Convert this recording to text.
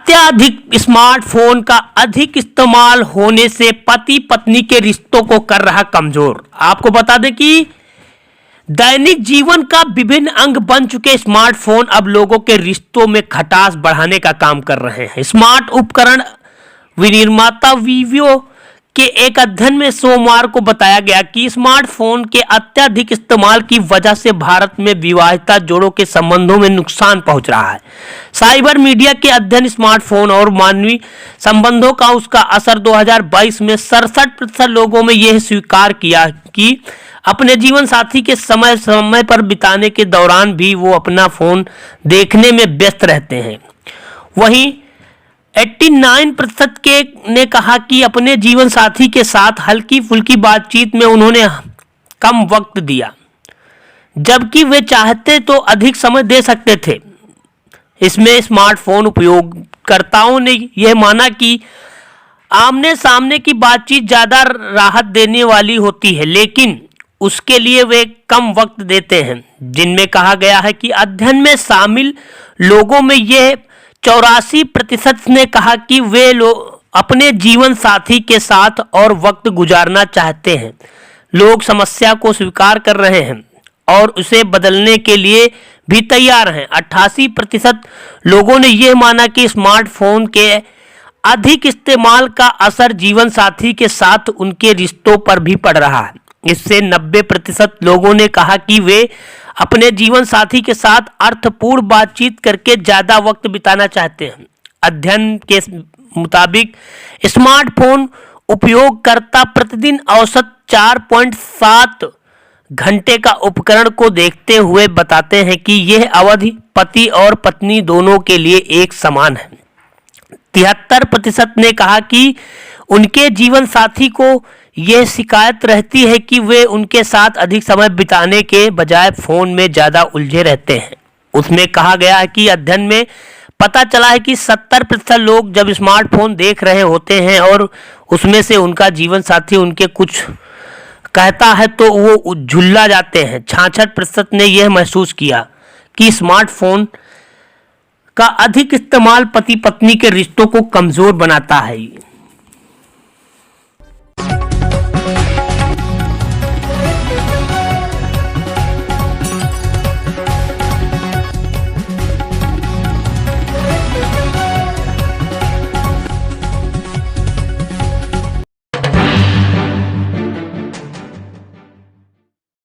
अत्यधिक स्मार्टफोन का अधिक इस्तेमाल होने से पति पत्नी के रिश्तों को कर रहा कमजोर। आपको बता दें कि दैनिक जीवन का विभिन्न अंग बन चुके स्मार्टफोन अब लोगों के रिश्तों में खटास बढ़ाने का काम कर रहे हैं। स्मार्ट उपकरण विनिर्माता वीवो के एक अध्ययन में सोमवार को बताया गया कि स्मार्टफोन के अत्यधिक इस्तेमाल की वजह से भारत में विवाहिता जोड़ों के संबंधों में नुकसान पहुंच रहा है। साइबर मीडिया के अध्ययन स्मार्टफोन और मानवीय संबंधों का उसका असर 2022 में 67% लोगों में यह स्वीकार किया कि अपने जीवन साथी के समय पर बिताने के दौरान भी वो अपना फोन देखने में व्यस्त रहते हैं। वहीं 89% के ने कहा कि अपने जीवन साथी के साथ हल्की फुल्की बातचीत में उन्होंने कम वक्त दिया, जबकि वे चाहते तो अधिक समय दे सकते थे। इसमें स्मार्टफोन उपयोगकर्ताओं ने यह माना कि आमने सामने की बातचीत ज़्यादा राहत देने वाली होती है, लेकिन उसके लिए वे कम वक्त देते हैं। जिनमें कहा गया है कि अध्ययन में शामिल लोगों में यह 84% ने कहा कि वे लोग अपने जीवन साथी के साथ और वक्त गुजारना चाहते हैं। लोग समस्या को स्वीकार कर रहे हैं और उसे बदलने के लिए भी तैयार हैं। 88% लोगों ने यह माना कि स्मार्टफोन के अधिक इस्तेमाल का असर जीवन साथी के साथ उनके रिश्तों पर भी पड़ रहा है। इससे 90% लोगों ने कहा कि वे अपने जीवन साथी के साथ अर्थपूर्ण बातचीत करके ज़्यादा वक्त बिताना चाहते हैं। अध्ययन के मुताबिक स्मार्टफोन उपयोगकर्ता प्रतिदिन औसत 4.7 घंटे का उपकरण को देखते हुए बताते हैं कि यह अवधि पति और पत्नी दोनों के लिए एक समान है। 73% ने कहा कि उनके जीवन साथी को यह शिकायत रहती है कि वे उनके साथ अधिक समय बिताने के बजाय फ़ोन में ज़्यादा उलझे रहते हैं। उसमें कहा गया है कि अध्ययन में पता चला है कि 70% लोग जब स्मार्टफोन देख रहे होते हैं और उसमें से उनका जीवन साथी उनके कुछ कहता है तो वो झुल्ला जाते हैं। 66% ने यह महसूस किया कि स्मार्टफोन का अधिक इस्तेमाल पति पत्नी के रिश्तों को कमज़ोर बनाता है।